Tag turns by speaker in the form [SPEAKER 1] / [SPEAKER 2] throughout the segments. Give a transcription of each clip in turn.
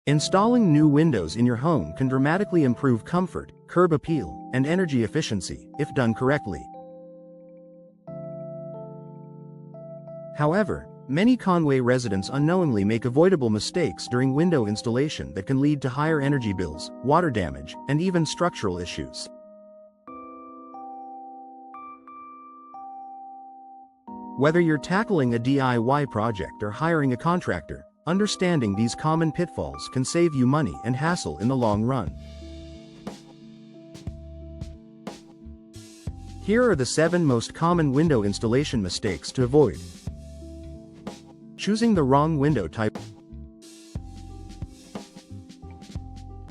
[SPEAKER 1] Installing new windows in your home can dramatically improve comfort, curb appeal, and energy efficiency, if done correctly. However, many Conway residents unknowingly make avoidable mistakes during window installation that can lead to higher energy bills, water damage, and even structural issues. Whether you're tackling a DIY project or hiring a contractor, understanding these common pitfalls can save you money and hassle in the long run. Here are the 7 most common window installation mistakes to avoid. Choosing the wrong window type.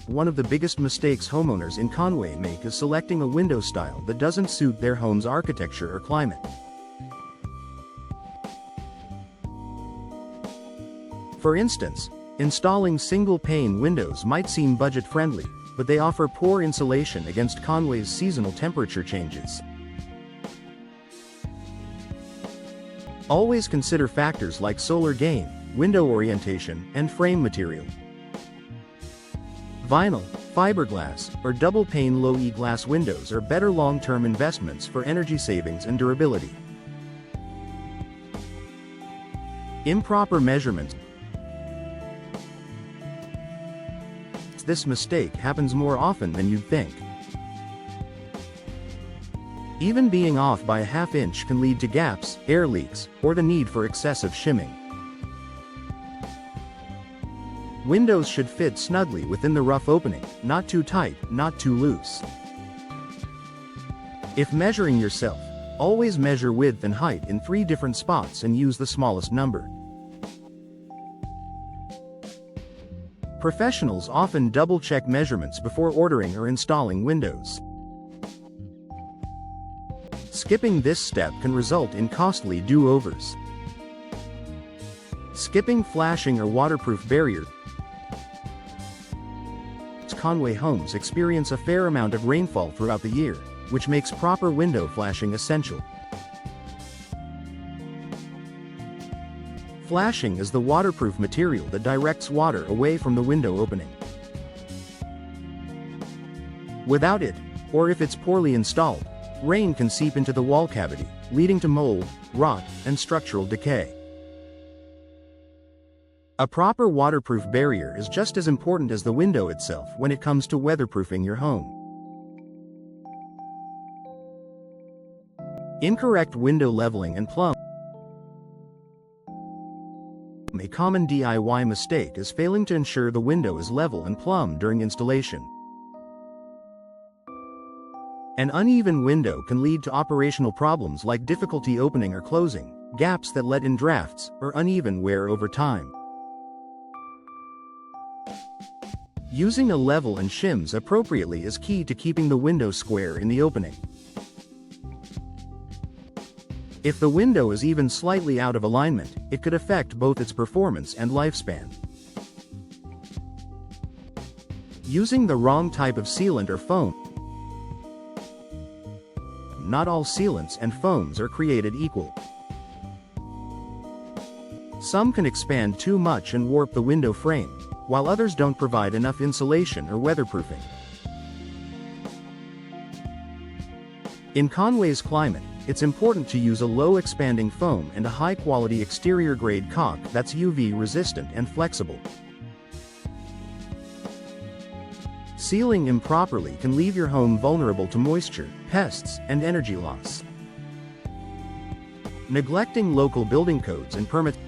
[SPEAKER 1] One of the biggest mistakes homeowners in Conway make is selecting a window style that doesn't suit their home's architecture or climate. For instance, installing single-pane windows might seem budget-friendly, but they offer poor insulation against Conway's seasonal temperature changes. Always consider factors like solar gain, window orientation, and frame material. Vinyl, fiberglass, or double-pane low-E glass windows are better long-term investments for energy savings and durability. Improper measurements. This mistake happens more often than you'd think. Even being off by a ½ inch can lead to gaps, air leaks, or the need for excessive shimming. Windows should fit snugly within the rough opening, not too tight, not too loose. If measuring yourself, always measure width and height in 3 different spots and use the smallest number. Professionals often double-check measurements before ordering or installing windows. Skipping this step can result in costly do-overs. Skipping flashing or waterproof barriers. Conway homes experience a fair amount of rainfall throughout the year, which makes proper window flashing essential. Flashing is the waterproof material that directs water away from the window opening. Without it, or if it's poorly installed, rain can seep into the wall cavity, leading to mold, rot, and structural decay. A proper waterproof barrier is just as important as the window itself when it comes to weatherproofing your home. Incorrect window leveling and plumb. A common DIY mistake is failing to ensure the window is level and plumb during installation. An uneven window can lead to operational problems like difficulty opening or closing, gaps that let in drafts, or uneven wear over time. Using a level and shims appropriately is key to keeping the window square in the opening. If the window is even slightly out of alignment, it could affect both its performance and lifespan. Using the wrong type of sealant or foam. Not all sealants and foams are created equal. Some can expand too much and warp the window frame, while others don't provide enough insulation or weatherproofing. In Conway's climate, it's important to use a low-expanding foam and a high-quality exterior-grade caulk that's UV-resistant and flexible. Sealing improperly can leave your home vulnerable to moisture, pests, and energy loss. Neglecting local building codes and permits.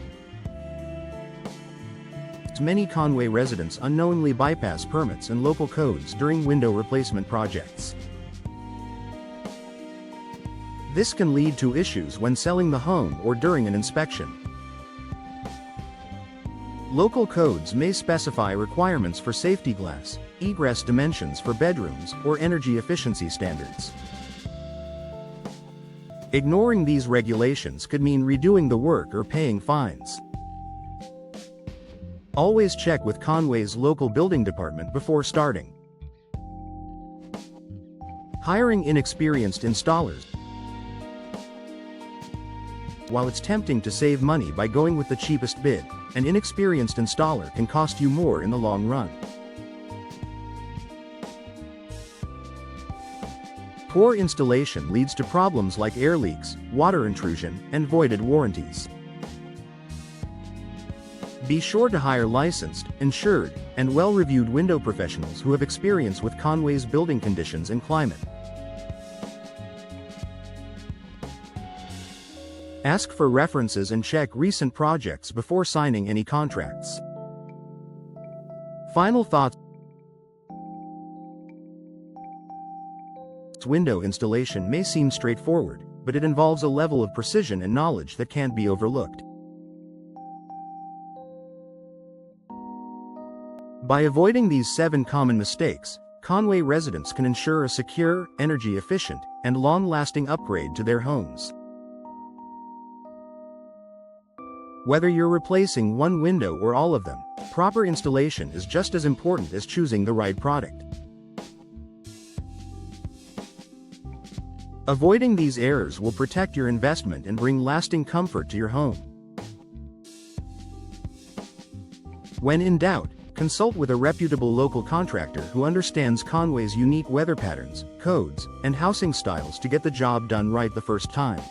[SPEAKER 1] Many Conway residents unknowingly bypass permits and local codes during window replacement projects. This can lead to issues when selling the home or during an inspection. Local codes may specify requirements for safety glass, egress dimensions for bedrooms, or energy efficiency standards. Ignoring these regulations could mean redoing the work or paying fines. Always check with Conway's local building department before starting. Hiring inexperienced installers. While it's tempting to save money by going with the cheapest bid, an inexperienced installer can cost you more in the long run. Poor installation leads to problems like air leaks, water intrusion, and voided warranties. Be sure to hire licensed, insured, and well-reviewed window professionals who have experience with Conway's building conditions and climate. Ask for references and check recent projects before signing any contracts. Final thoughts. Window installation may seem straightforward, but it involves a level of precision and knowledge that can't be overlooked. By avoiding these 7 common mistakes, Conway residents can ensure a secure, energy-efficient, and long-lasting upgrade to their homes. Whether you're replacing one window or all of them, proper installation is just as important as choosing the right product. Avoiding these errors will protect your investment and bring lasting comfort to your home. When in doubt, consult with a reputable local contractor who understands Conway's unique weather patterns, codes, and housing styles to get the job done right the first time.